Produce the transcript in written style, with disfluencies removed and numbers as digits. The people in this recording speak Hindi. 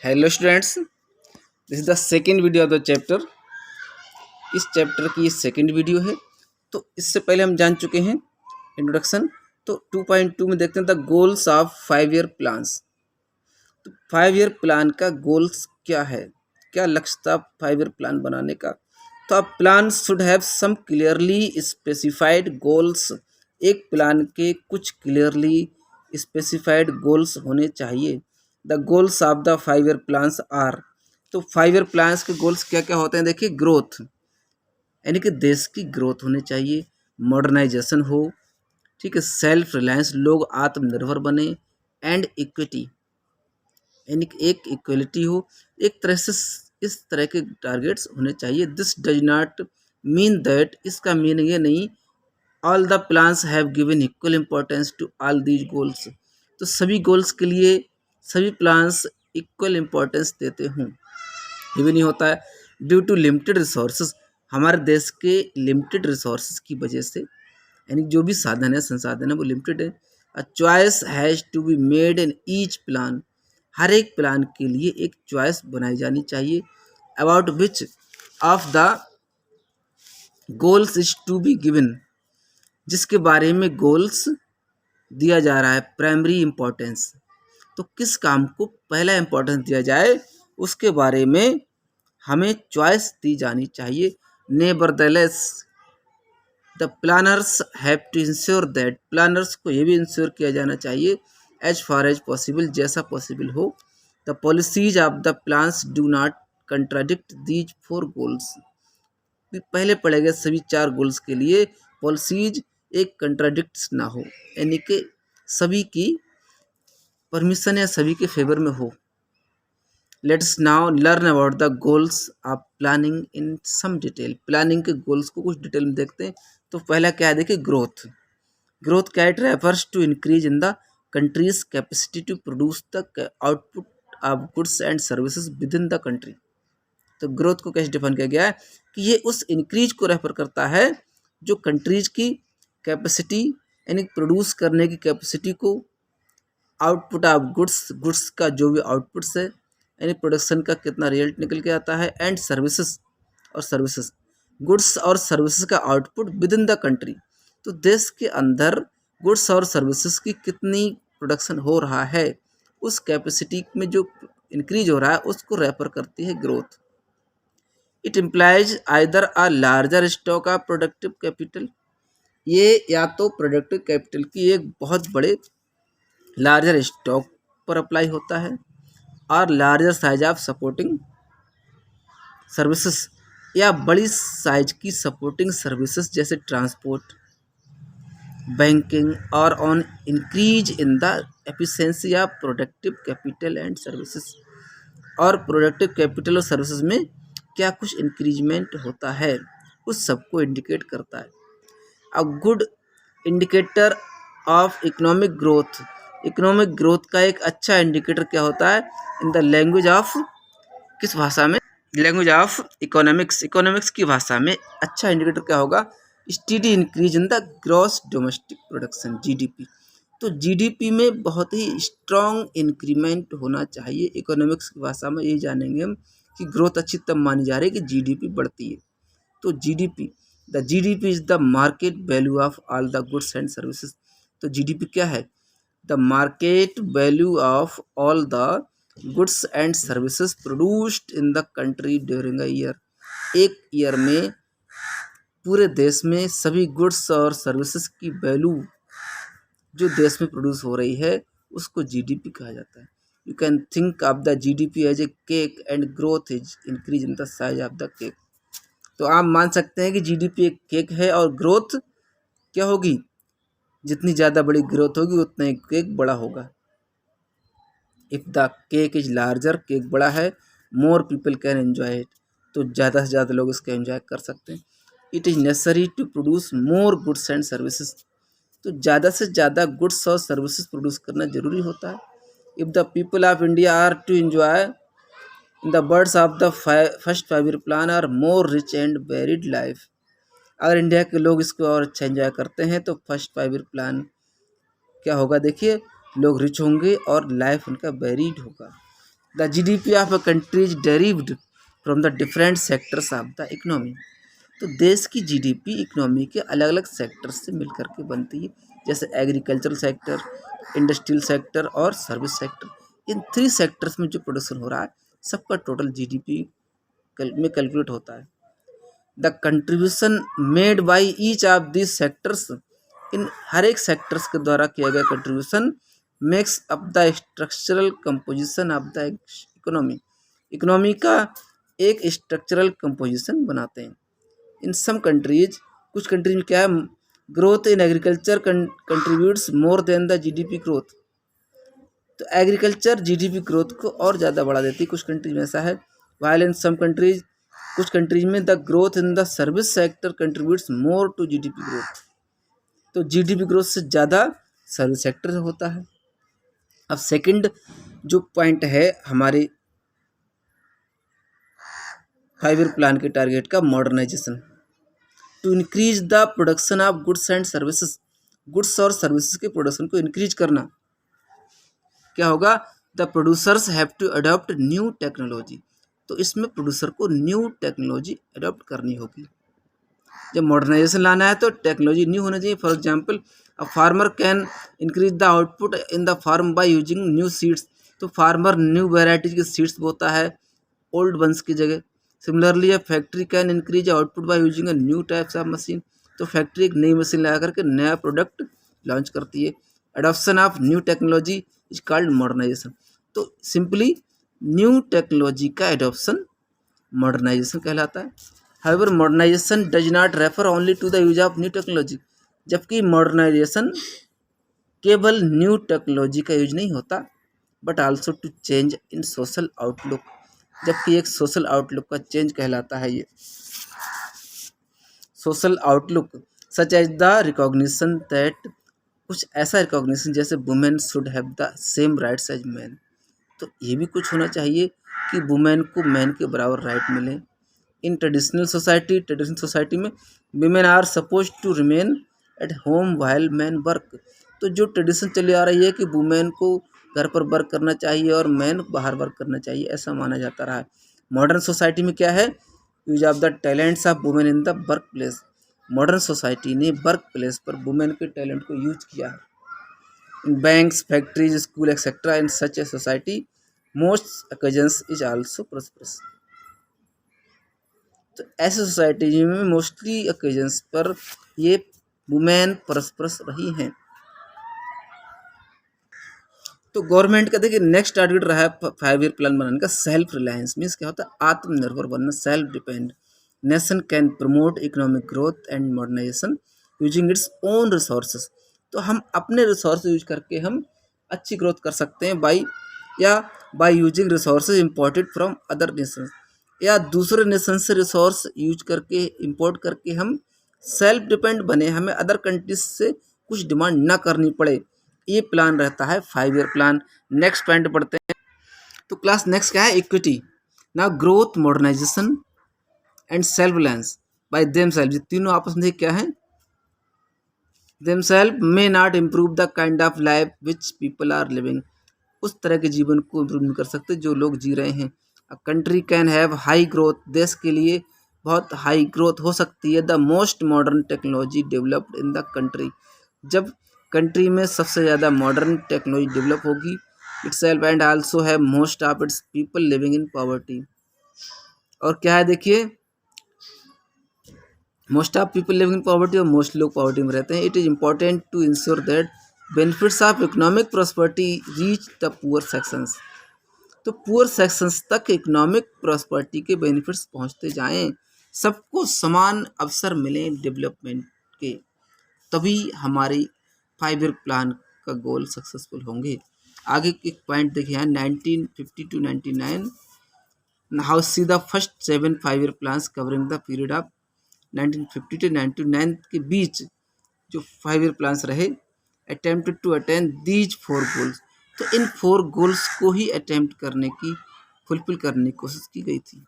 Hello students, this is the second video of the chapter. इस चैप्टर की ये सेकेंड वीडियो है। तो इससे पहले हम जान चुके हैं इंट्रोडक्शन। तो 2.2 में देखते हैं the goals of 5 year plans. तो 5 ईयर प्लान का गोल्स क्या है, क्या लक्ष्य था 5 ईयर प्लान बनाने का। तो अब plan should have some clearly specified goals. एक प्लान के कुछ क्लियरली स्पेसिफाइड गोल्स होने चाहिए। The goals of the 5 year plans are. तो 5 ईयर प्लान्स के गोल्स क्या क्या होते हैं, देखिए। ग्रोथ यानी कि देश की ग्रोथ होनी चाहिए, मॉडर्नाइजेशन हो, ठीक है, सेल्फ रिलायंस, लोग आत्मनिर्भर बने, एंड इक्विटी यानी कि एक इक्वलिटी हो। एक तरह से इस तरह के टारगेट्स होने चाहिए। This does not mean that, इसका मीनिंग ये नहीं all the plans have given equal importance to all these goals. तो सभी गोल्स के लिए सभी प्लान्स इक्वल इम्पोर्टेंस देते हों, ये भी नहीं होता है। ड्यू टू लिमिटेड रिसोर्सेज, हमारे देश के लिमिटेड रिसोर्सेज की वजह से, यानी जो भी साधन है, संसाधन है, वो लिमिटेड है। A choice has to be made in each plan. हर एक प्लान के लिए एक चॉइस बनाई जानी चाहिए। About which of the goals is to be given, जिसके बारे में गोल्स दिया जा रहा है प्राइमरी इम्पोर्टेंस। तो किस काम को पहला इम्पोर्टेंस दिया जाए, उसके बारे में हमें चॉइस दी जानी चाहिए। Nevertheless the planners have to ensure that, planners को ये भी इंश्योर किया जाना चाहिए एज फार एज पॉसिबल, जैसा पॉसिबल हो, the policies of the plans do not contradict these 4 goals. पहले पढ़े गए सभी 4 गोल्स के लिए पॉलिसीज एक कंट्राडिक्ट ना हो, यानी कि सभी की परमिशन या सभी के फेवर में हो। Let's now learn about the goals of planning in some detail. Planning के गोल्स को कुछ डिटेल में देखते हैं। तो पहला क्या है, देखिए, ग्रोथ। ग्रोथ क्या, it refers to increase in the country's capacity to produce the output of goods and services within the country. तो ग्रोथ को कैसे डिफाइन किया गया है कि ये उस इंक्रीज को रेफर करता है जो कंट्रीज की कैपेसिटी यानी प्रोड्यूस करने की कैपेसिटी को, आउटपुट ऑफ गुड्स, गुड्स का जो भी आउटपुट्स है यानी प्रोडक्शन का कितना रिजल्ट निकल के आता है, एंड सर्विसेज और सर्विसेज, गुड्स और सर्विसेज का output with in the country. तो देश के अंदर गुड्स और सर्विसेज की कितनी प्रोडक्शन हो रहा है, उस कैपेसिटी में जो इंक्रीज हो रहा है उसको रेफर करती है growth. It implies either a larger stock of productive capital, ये या तो प्रोडक्टिव कैपिटल की एक बहुत बड़े लार्जर स्टॉक पर अप्लाई होता है, और larger size of supporting services, या बड़ी साइज की सपोर्टिंग सर्विसेज जैसे ट्रांसपोर्ट, बैंकिंग, और on increase in the efficiency of productive capital and services. और प्रोडक्टिव कैपिटल और सर्विसेज में क्या कुछ इंक्रीजमेंट होता है, उस सबको इंडिकेट करता है। A good indicator of economic growth, economic growth का एक अच्छा इंडिकेटर क्या होता है, इन द लैंग्वेज ऑफ, किस भाषा में, लैंग्वेज ऑफ इकोनॉमिक्स, इकोनॉमिक्स की भाषा में अच्छा इंडिकेटर क्या होगा, steady increase in the gross domestic production, GDP. तो जीडीपी में बहुत ही स्ट्रॉन्ग इंक्रीमेंट होना चाहिए। इकोनॉमिक्स की भाषा में ये जानेंगे हम कि ग्रोथ अच्छी तब मानी जा रही है कि जीडीपी बढ़ती है। तो GDP, the GDP is the market value of all the goods and services. तो जीडीपी क्या है, the market value of all the goods and services produced in the country during a year. एक ईयर में पूरे देश में सभी गुड्स और सर्विसेज की वैल्यू जो देश में प्रोड्यूस हो रही है उसको जीडीपी कहा जाता है। You can think of the GDP as a cake and growth is increase in the size of the cake. तो आप मान सकते हैं कि जीडीपी एक केक है और ग्रोथ क्या होगी, जितनी ज़्यादा बड़ी ग्रोथ होगी उतना ही केक बड़ा होगा। If the cake is larger, cake बड़ा है, more people can enjoy it, तो ज़्यादा से ज़्यादा लोग इसका एंजॉय कर सकते हैं। It is necessary to produce more goods and services, तो ज़्यादा से ज़्यादा गुड्स और सर्विसेज प्रोड्यूस करना जरूरी होता है। If the people of India are to enjoy in the words of the first 5 year plan are more rich and varied life, अगर इंडिया के लोग इसको और अच्छा एंजॉय करते हैं तो फर्स्ट 5 ईयर प्लान क्या होगा, देखिए, लोग रिच होंगे और लाइफ उनका वेरिड होगा। The GDP of a country is derived from the different sectors of the economy. तो देश की जीडीपी इकोनॉमी के अलग अलग सेक्टर्स से मिलकर के बनती है, जैसे एग्रीकल्चरल सेक्टर, इंडस्ट्रियल सेक्टर और service sector. In three sectors में जो प्रोडक्शन हो रहा है सबका टोटल जीडीपी में कैलकुलेट होता है। The contribution made by each of this sectors, इन हर एक सेक्टर्स के द्वारा किया गया contribution makes up the structural composition of the economy, economy का एक स्ट्रक्चरल कंपोजिशन बनाते हैं। इन सम कंट्रीज, कुछ कंट्रीज में क्या है, growth in agriculture contributes more than the GDP growth. तो एग्रीकल्चर जीडीपी ग्रोथ को और ज़्यादा बढ़ा देती है, कुछ कंट्रीज में ऐसा है। वाइल इन सम कंट्रीज, कुछ कंट्रीज में the growth in the service sector contributes more to GDP growth. तो जीडीपी ग्रोथ से ज़्यादा सर्विस सेक्टर होता है। अब सेकंड जो पॉइंट है हमारे 5 ईयर प्लान के टारगेट का, modernisation to increase the production of goods and services. Goods और सर्विसेज के प्रोडक्शन को इंक्रीज करना। क्या होगा, the producers have to adopt new technology. तो इसमें प्रोड्यूसर को न्यू टेक्नोलॉजी अडॉप्ट करनी होगी। जब मॉडर्नाइजेशन लाना है तो टेक्नोलॉजी न्यू होना चाहिए। For example, a farmer can increase the output in the farm by using new seeds. तो फार्मर न्यू वेराइटीज के सीड्स बोता है ओल्ड वंस की जगह। Similarly a factory can increase output by using a new types of machine. तो फैक्ट्री एक नई मशीन लगा करके नया प्रोडक्ट लॉन्च करती है। Adoption of new technology is called modernisation. तो सिंपली न्यू टेक्नोलॉजी का एडॉप्शन मॉडर्नाइजेशन कहलाता है। However modernisation does not refer only to the use of new technology. जबकि मॉडर्नाइजेशन केवल न्यू टेक्नोलॉजी का यूज नहीं होता, but also to change in social outlook. जबकि एक सोशल आउटलुक का चेंज कहलाता है ये। Social outlook such as the recognition that, कुछ ऐसा रिकॉग्निशन जैसे women should have the same rights as man. तो ये भी कुछ होना चाहिए कि वुमेन को मैन के बराबर राइट मिले। इन ट्रेडिशनल सोसाइटी में women are suppose to remain at home while man work. तो जो ट्रेडिशन चली आ रही है कि वुमेन को घर पर वर्क करना चाहिए और मैन बाहर वर्क करना चाहिए, ऐसा माना जाता रहा है। मॉडर्न सोसाइटी में क्या है, use of the talents of women in the work place. Modern society ने वर्क प्लेस पर वुमेन के टैलेंट को यूज किया है। In banks, factories, school etcetera, in such a society most occasions is also prosperous. तो ऐसे सोसाइटी में मोस्टली ओकेजन्स पर ये वुमेन प्रॉस्परस रही हैं। तो गवर्नमेंट का देखिए नेक्स्ट टारगेट रहा है 5 ईयर प्लान बनाने का, सेल्फ रिलायंस। मीन्स क्या होता है, आत्मनिर्भर बनना, self depend. Nation can promote economic growth and modernisation using its own resources. तो हम अपने रिसोर्स यूज करके हम अच्छी ग्रोथ कर सकते हैं by using resources imported from other Nations, या दूसरे नेशन से रिसोर्स यूज करके इम्पोर्ट करके हम सेल्फ डिपेंड बने, हमें अदर कंट्रीज से कुछ डिमांड ना करनी पड़े। ये प्लान रहता है 5 ईयर प्लान। नेक्स्ट पॉइंट पढ़ते हैं। तो क्लास नेक्स्ट क्या है, equity. Now growth, modernisation and self reliance by themselves, ये तीनों आपस में क्या है, themselves may not improve the kind of life which people are living. उस तरह के जीवन को इम्प्रूव नहीं कर सकते जो लोग जी रहे हैं। A country can have high growth, देश के लिए बहुत हाई ग्रोथ हो सकती है। The most modern technology developed in the country, जब कंट्री में सबसे ज़्यादा मॉडर्न टेक्नोलॉजी डेवलप होगी। Itself and also have most of its people living in poverty. और क्या है देखिए, most of people living in poverty, और मोस्ट लोग पॉवर्टी में रहते हैं। It is important to ensure that benefits of economic prosperity reach the poor sections. तो पुअर सेक्शंस तक इकोनॉमिक प्रॉस्पेरिटी के बेनिफिट्स पहुंचते जाएं, सबको समान अवसर मिलें डेवलपमेंट के, तभी हमारी 5 ईयर प्लान का गोल सक्सेसफुल होंगे। आगे एक पॉइंट देखिए हैं 1950 to 99, how see the first 7 5 year plans covering the period of 1950 to 99 के बीच जो 5 ईयर प्लान्स रहे, attempted to attain these 4 goals. तो इन 4 गोल्स को ही अटेम्प्ट करने की, फुलफिल करने की कोशिश की गई थी।